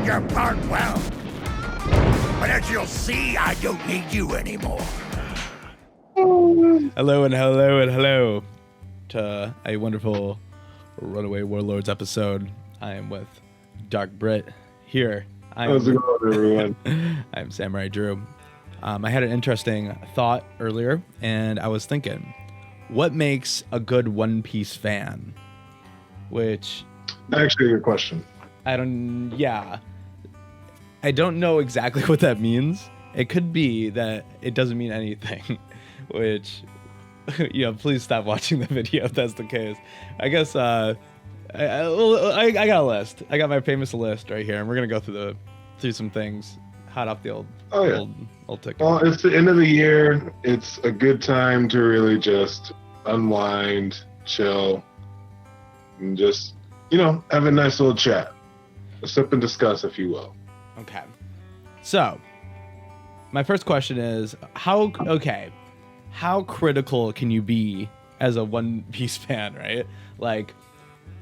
your part well. But as you'll see, I don't need you anymore. Hello and hello and hello to a wonderful Runaway Warlords episode. I am with DarkBritton here. How's it going, everyone? I'm Samurai Drew. I had an interesting thought earlier, and I was thinking, what makes a good One Piece fan? Which... Actually, a good question. I don't know exactly what that means. It could be that it doesn't mean anything, which, please stop watching the video if that's the case. I guess I got a list. I got my famous list right here, and we're gonna go through some things hot off the old ticket. Well, it's the end of the year. It's a good time to really just unwind, chill, and just have a nice little chat, a sip and discuss, if you will. Okay. So, my first question is, how critical can you be as a One Piece fan, right? Like,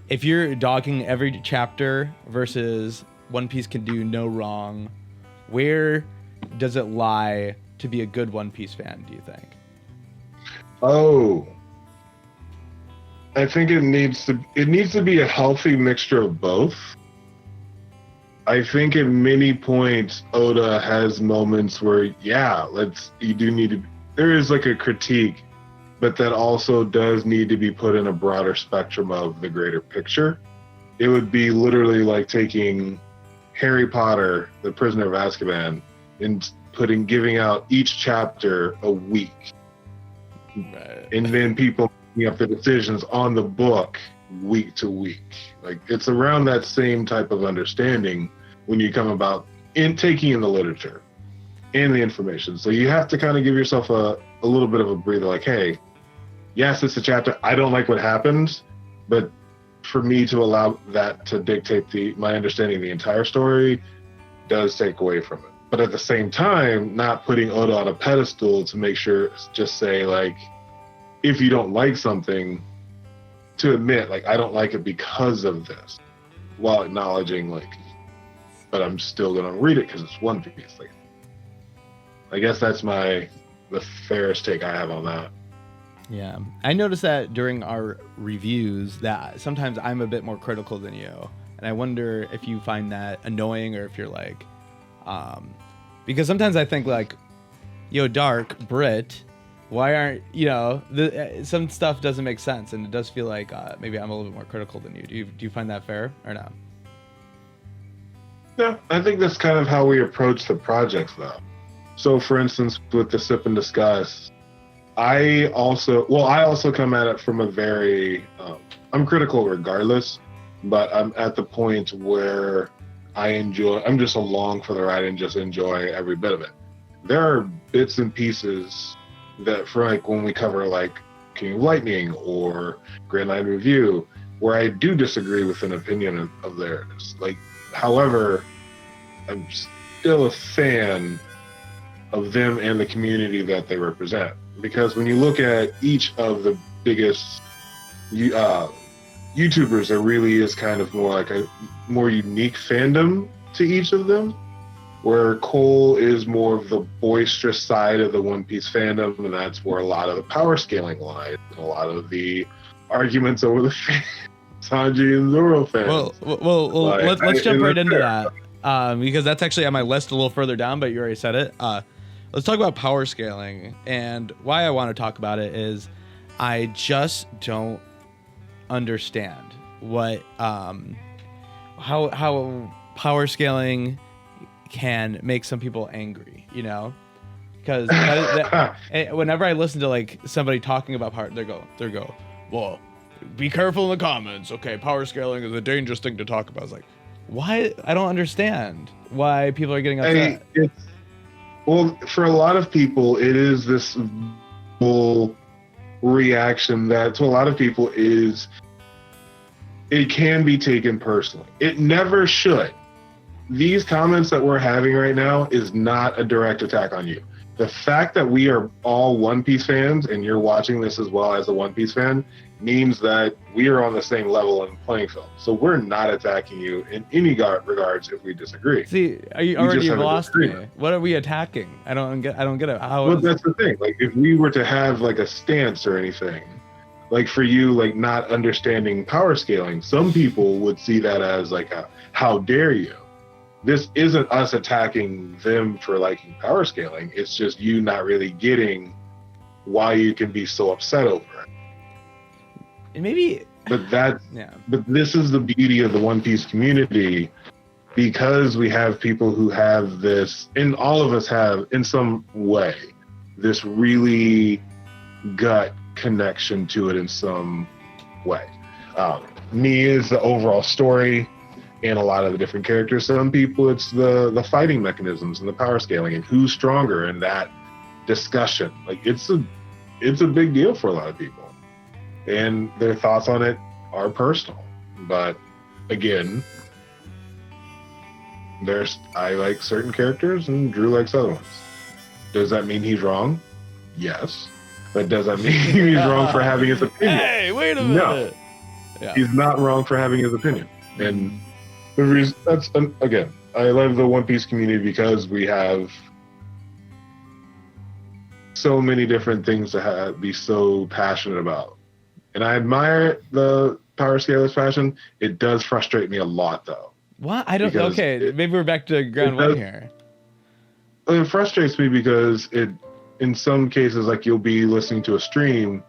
if you're dogging every chapter versus One Piece can do no wrong, where does it lie to be a good One Piece fan, do you think? Oh, I think it needs to be a healthy mixture of both. I think at many points Oda has moments where there is like a critique, but that also does need to be put in a broader spectrum of the greater picture. It would be literally like taking Harry Potter, the Prisoner of Azkaban, and giving out each chapter a week. Right. And then people making up the decisions on the book week to week. Like, it's around that same type of understanding when you come about in taking in the literature and the information. So you have to kind of give yourself a little bit of a breather, like, hey, yes, it's a chapter. I don't like what happens, but for me to allow that to dictate my understanding of the entire story does take away from it. But at the same time, not putting Oda on a pedestal to make sure, just say, like, if you don't like something, to admit, like, I don't like it because of this, while acknowledging, like, but I'm still going to read it because it's One Piece. Like, I guess that's the fairest take I have on that. Yeah, I noticed that during our reviews that sometimes I'm a bit more critical than you, and I wonder if you find that annoying or if you're like, because sometimes I think like, DarkBritton, why aren't some stuff doesn't make sense, and it does feel like maybe I'm a little bit more critical than you. Do you find that fair or no? Yeah, I think that's kind of how we approach the projects, though. So, for instance, with the Sip and Discuss, I also come at it from a very, I'm critical regardless, but I'm at the point where I'm just along for the ride and just enjoy every bit of it. There are bits and pieces that, for like when we cover like King of Lightning or Grand Line Review, where I do disagree with an opinion of theirs. Like, however, I'm still a fan of them and the community that they represent. Because when you look at each of the biggest YouTubers, there really is kind of more like a more unique fandom to each of them, where Cole is more of the boisterous side of the One Piece fandom, and that's where a lot of the power scaling lies, and a lot of the arguments over the Sanji and Zoro fans. Well, let's jump right into that, because that's actually on my list a little further down, but you already said it. Let's talk about power scaling, and why I want to talk about it is I just don't understand what how power scaling can make some people angry, because whenever I listen to like somebody talking about power, they go, well, be careful in the comments. Okay, power scaling is a dangerous thing to talk about. It's like, why? I don't understand why people are getting upset. Well, for a lot of people, it is this full reaction that to a lot of people it can be taken personally. It never should. These comments that we're having right now is not a direct attack on you. the fact that we are all One Piece fans and you're watching this as well as a One Piece fan means that we are on the same level in the playing field. So we're not attacking you in any regards if we disagree. See, are you already lost me? What are we attacking? I don't get it. Well, that's the thing. Like, if we were to have like a stance or anything, like for you, like not understanding power scaling, some people would see that as like a how dare you. This isn't us attacking them for liking power scaling. It's just you not really getting why you can be so upset over it. And maybe, but this is the beauty of the One Piece community, because we have people who have this, and all of us have in some way, this really gut connection to it in some way. Me is the overall story and a lot of the different characters. Some people it's the fighting mechanisms and the power scaling and who's stronger in that discussion. Like it's a big deal for a lot of people, and their thoughts on it are personal. But again, I like certain characters and Drew likes other ones. Does that mean he's wrong? Yes. But does that mean he's wrong for having his opinion? Hey, wait a minute. No. Yeah. He's not wrong for having his opinion. And the reason that's, again, I love the One Piece community because we have so many different things to be so passionate about. And I admire the power scaler's passion. It does frustrate me a lot, though. What? I don't. Okay, maybe we're back to ground one here. It frustrates me because in some cases, like you'll be listening to a stream,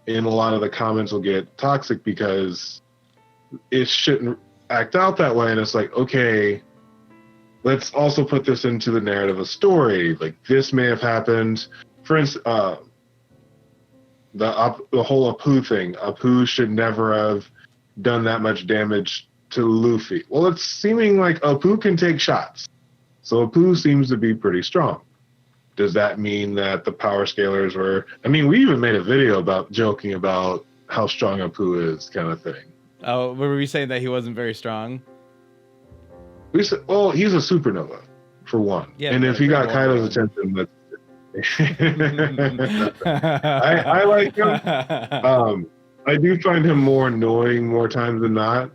and a lot of the comments will get toxic because it shouldn't act out that way. And it's like, okay, let's also put this into the narrative of story. Like this may have happened. For instance, the whole Apu thing. Apu should never have done that much damage to Luffy. Well, it's seeming like Apu can take shots. So Apu seems to be pretty strong. Does that mean that the power scalers were... I mean, we even made a video about joking about how strong Apu is, kind of thing. Oh, were we saying that he wasn't very strong? We said, well, he's a supernova, for one. Yeah, and if he got Kaido's attention, that's... I like him. I do find him more annoying more times than not.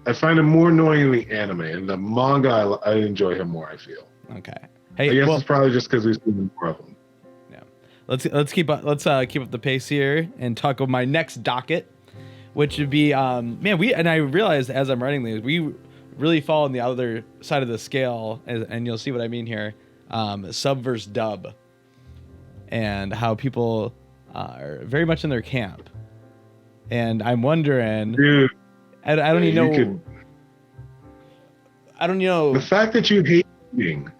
I find him more annoying in the anime. In the manga, I enjoy him more, I feel. Okay. Hey, I guess it's probably just because we've seen more of them. Yeah. Let's keep up the pace here and talk about my next docket, which would be I realized as I'm writing these, we really fall on the other side of the scale, and you'll see what I mean here. Subverse Dub, and how people are very much in their camp, and I'm wondering, dude, I don't even know. The fact that you hate reading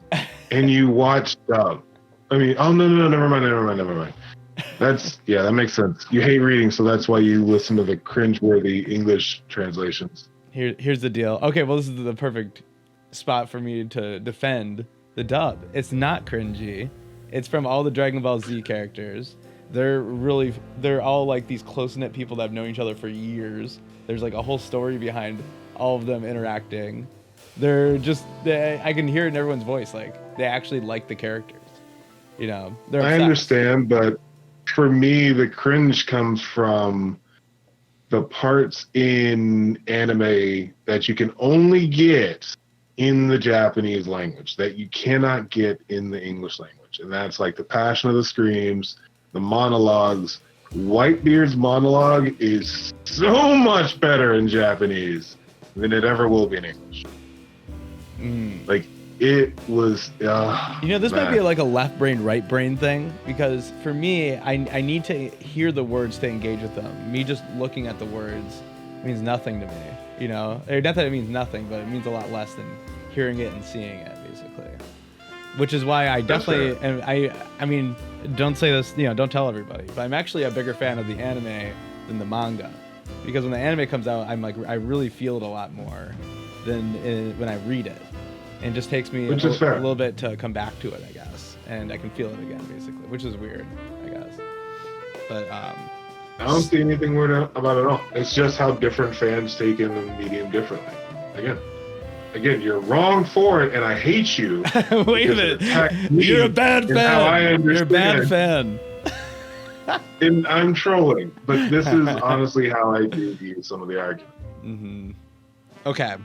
and you watch dub. I mean, oh no, never mind. That makes sense. You hate reading, so that's why you listen to the cringeworthy English translations. Here's the deal. Okay, well, this is the perfect spot for me to defend the dub. It's not cringy. It's from all the Dragon Ball Z characters. They're all like these close-knit people that have known each other for years. There's like a whole story behind all of them interacting. I can hear it in everyone's voice. Like they actually like the characters. You know, they're obsessed. I understand, but for me, the cringe comes from the parts in anime that you can only get in the Japanese language that you cannot get in the English language. And that's like the passion of the screams, the monologues. Whitebeard's monologue is so much better in Japanese than it ever will be in English. Like it was this might be like a left brain right brain thing, because for me I need to hear the words to engage with them. Me just looking at the words means nothing to me, you know, or not that it means nothing, but it means a lot less than hearing it and seeing it, basically. Which is why I definitely, and I mean, don't say this, you know, don't tell everybody, but I'm actually a bigger fan of the anime than the manga, because when the anime comes out, I'm like, I really feel it a lot more than when I read it. And it just takes me a little bit to come back to it, I guess, and I can feel it again, basically, which is weird, I guess. But I don't see anything weird about it at all. It's just how different fans take in the medium differently. Again, again, you're wrong for it, and I hate you. Wait a minute. You're a bad fan. You're a bad fan. And I'm trolling, but this is honestly how I do view some of the arguments. Mm-hmm. Okay.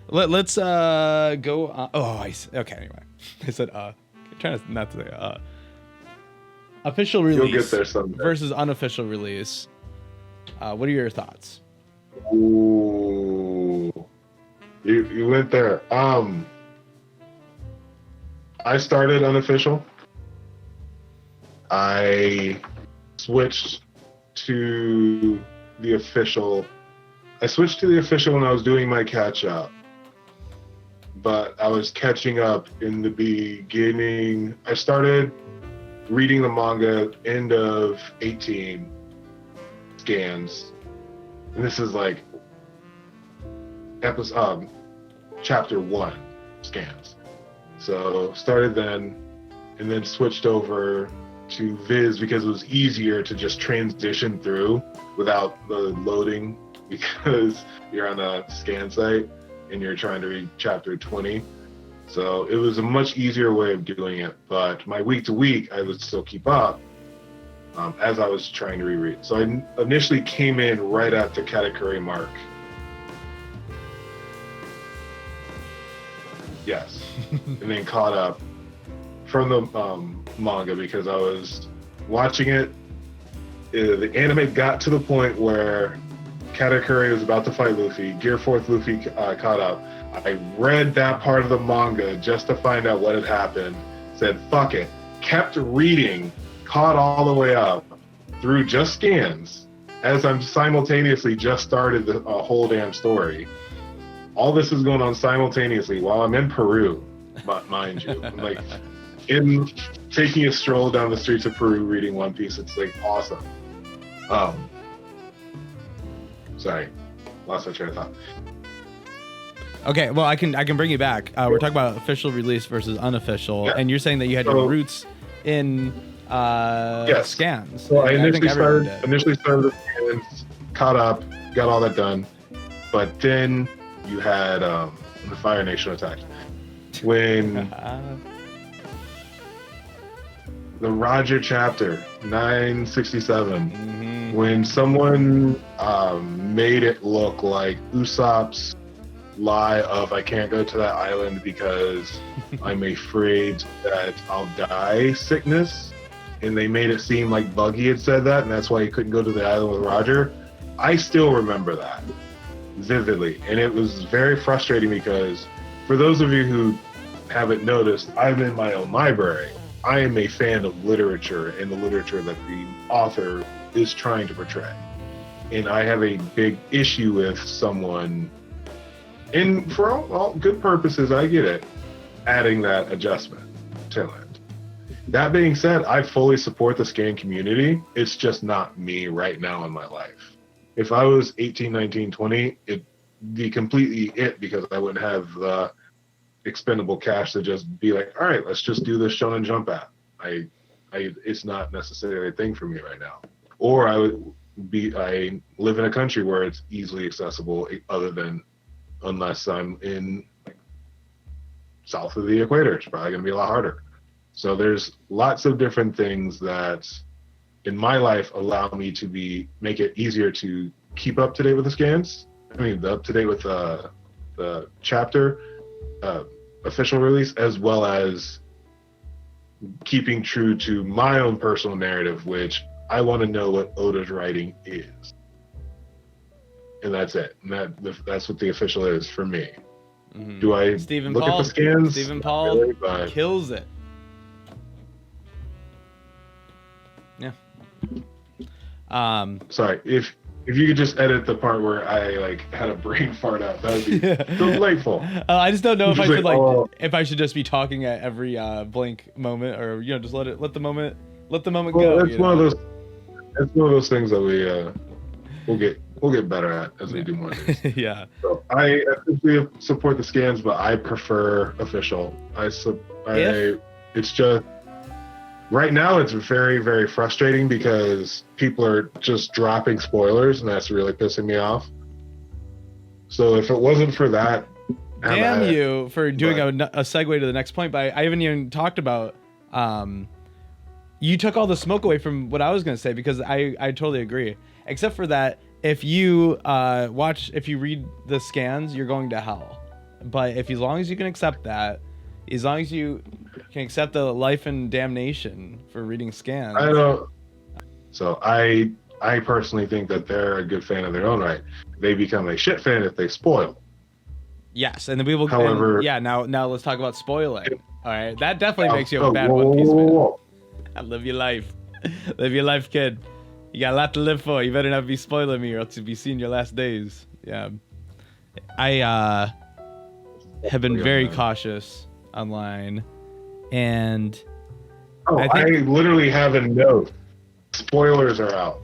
Let's go. Okay. Anyway, I said I'm trying to not to say official release. You'll get there someday. Versus unofficial release. What are your thoughts? Ooh, you went there. I started unofficial. I switched to the official. I switched to the official when I was doing my catch up, but I was catching up in the beginning. I started reading the manga end of 18 scans, and this is like chapter 1 scans. So started then, and then switched over to Viz because it was easier to just transition through without the loading, because you're on a scan site and you're trying to read chapter 20. So it was a much easier way of doing it, but my week to week, I would still keep up as I was trying to reread. So I initially came in right at the Katakuri mark. Yes. And then caught up from the manga because I was watching it. The anime got to the point where Katakuri was about to fight Luffy. Gear 4th Luffy caught up. I read that part of the manga just to find out what had happened. Said, fuck it. Kept reading, caught all the way up through just scans as I'm simultaneously just started the whole damn story. All this is going on simultaneously while I'm in Peru, mind you. I'm like taking a stroll down the streets of Peru reading One Piece. It's like awesome. Sorry, lost my train of thought. Okay, well, I can bring you back. We're talking about official release versus unofficial, and you're saying that you had your roots in scans. So I initially started with scans, caught up, got all that done, but then you had the Fire Nation attack. When the Roger chapter 967, when someone made it look like Usopp's lie of I can't go to that island because I'm afraid that I'll die sickness, and they made it seem like Buggy had said that, and that's why he couldn't go to the island with Roger. I still remember that vividly, and it was very frustrating because for those of you who haven't noticed, I'm in my own library. I am a fan of literature and the literature that the author is trying to portray, and I have a big issue with someone, and for all good purposes, I get it, adding that adjustment to it. That being said, I fully support the scan community. It's just not me right now in my life. If I was 18, 19, 20, it'd be completely it, because I wouldn't have the expendable cash to just be like, all right, let's just do this Shonen Jump app. It's not necessarily a thing for me right now. Or I live in a country where it's easily accessible, unless I'm in south of the equator. It's probably gonna be a lot harder. So there's lots of different things that in my life allow me to make it easier to keep up to date with the scans. Up to date with the chapter official release, as well as keeping true to my own personal narrative, which I want to know what Oda's writing is. And that's it. And that's what the official is for me. Mm-hmm. Do I look at the scans? Stephen Paul really, kills it. Yeah. Sorry, if you could just edit the part where I had a brain fart out, that would be delightful. I just don't know if I should if I should just be talking at every blank moment, or just let the moment go. It's one of those. It's one of those things that we'll get better at as we do more of these. Yeah. So I essentially support the scans, but I prefer official. It's just right now it's very, very frustrating because people are just dropping spoilers, and that's really pissing me off. So if it wasn't for that, damn you for doing a segue to the next point. But I haven't even talked about. You took all the smoke away from what I was going to say, because I totally agree. Except for that, if you if you read the scans, you're going to hell. But as long as you can accept that, as long as you can accept the life and damnation for reading scans. I don't. So I personally think that they're a good fan of their own right. They become a shit fan if they spoil. Yes, and then we will. However, now let's talk about spoiling. All right, that definitely makes you a bad One Piece fan. Live your life. Live your life, kid. You got a lot to live for. You better not be spoiling me, or else you'll be seeing your last days. Yeah. I have been very cautious online, and I literally have a note. Spoilers are out.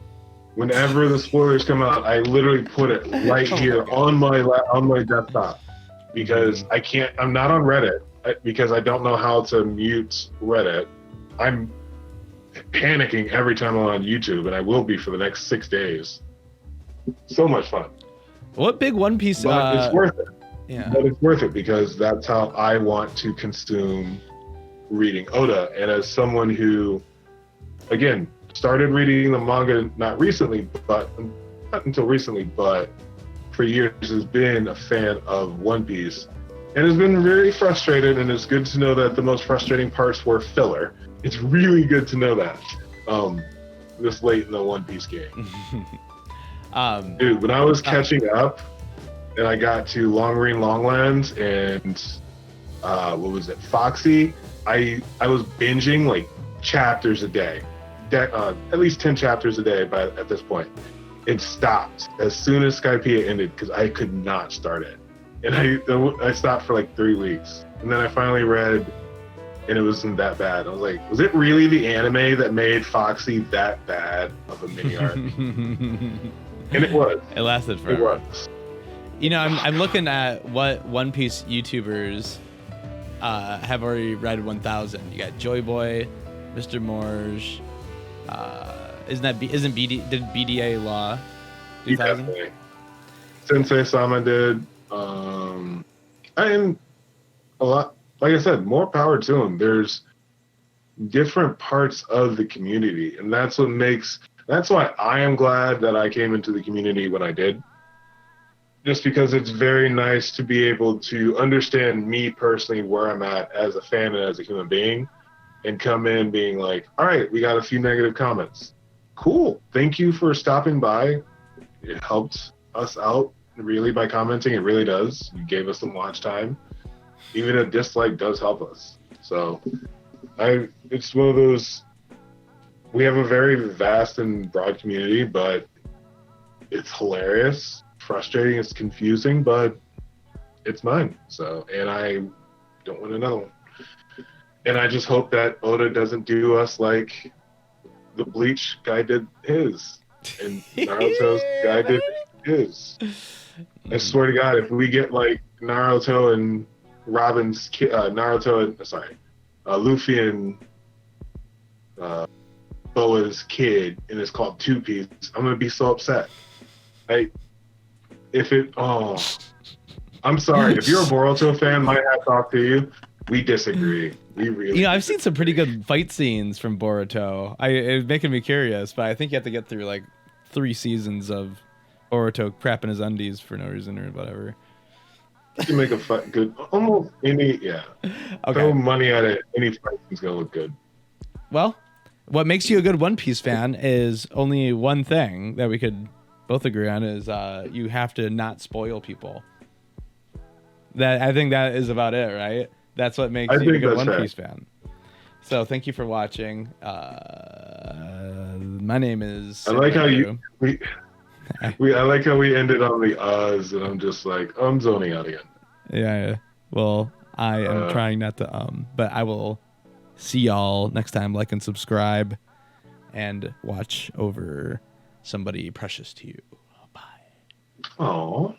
Whenever the spoilers come out, I literally put it right here on my desktop, because I'm not on Reddit because I don't know how to mute Reddit. I'm panicking every time I'm on YouTube, and I will be for the next 6 days. So much fun. What big One Piece? But it's worth it. Yeah. But it's worth it because that's how I want to consume reading Oda. And as someone who, again, started reading the manga not until recently, but for years has been a fan of One Piece, and has been very frustrated. And it's good to know that the most frustrating parts were filler. It's really good to know that this late in the One Piece game. Dude, when I was catching up and I got to Long Green Longlands and what was it, Foxy, I was binging like chapters a day, at least 10 chapters a day at this point. It stopped as soon as Skypiea ended because I could not start it. And I stopped for like 3 weeks. And then I finally read, and it wasn't that bad. I was like, was it really the anime that made Foxy that bad of a mini arc? And it was. It lasted forever. It was. You know, I'm looking at what One Piece YouTubers have already read 1,000. You got Joy Boy, Mr. Morge. Did BDA Law 2000? Definitely. Sensei Sama did. And a lot. Like I said, more power to them. There's different parts of the community, and that's why I am glad that I came into the community when I did. Just because it's very nice to be able to understand me personally, where I'm at as a fan and as a human being, and come in being like, all right, we got a few negative comments. Cool. Thank you for stopping by. It helped us out really by commenting. It really does. You gave us some watch time. Even a dislike does help us. So it's one of those, we have a very vast and broad community, but it's hilarious, frustrating, it's confusing, but it's mine. So, and I don't want another one. And I just hope that Oda doesn't do us like the Bleach guy did his, and Naruto's guy did his. I swear to God, if we get like Naruto and Robin's kid, Luffy and Boa's kid, and it's called Two Piece, I'm gonna be so upset. I'm sorry. If you're a Boruto fan, my hat's off to you. We disagree. We really. You know, I've seen some pretty good fight scenes from Boruto. It's making me curious, but I think you have to get through like 3 seasons of Boruto crapping his undies for no reason or whatever. You can make a fight good. Almost any, yeah. Okay. Throw money at it. Any fight is gonna look good. Well, what makes you a good One Piece fan is only one thing that we could both agree on is you have to not spoil people. I think that is about it, right? That's what makes you a good One Piece fan. So thank you for watching. My name is. I like how I like how we ended on the uhs, and I'm just like, I'm zoning out again. Yeah. Well, I am trying not to but I will see y'all next time. Like and subscribe, and watch over somebody precious to you. Bye. Aww.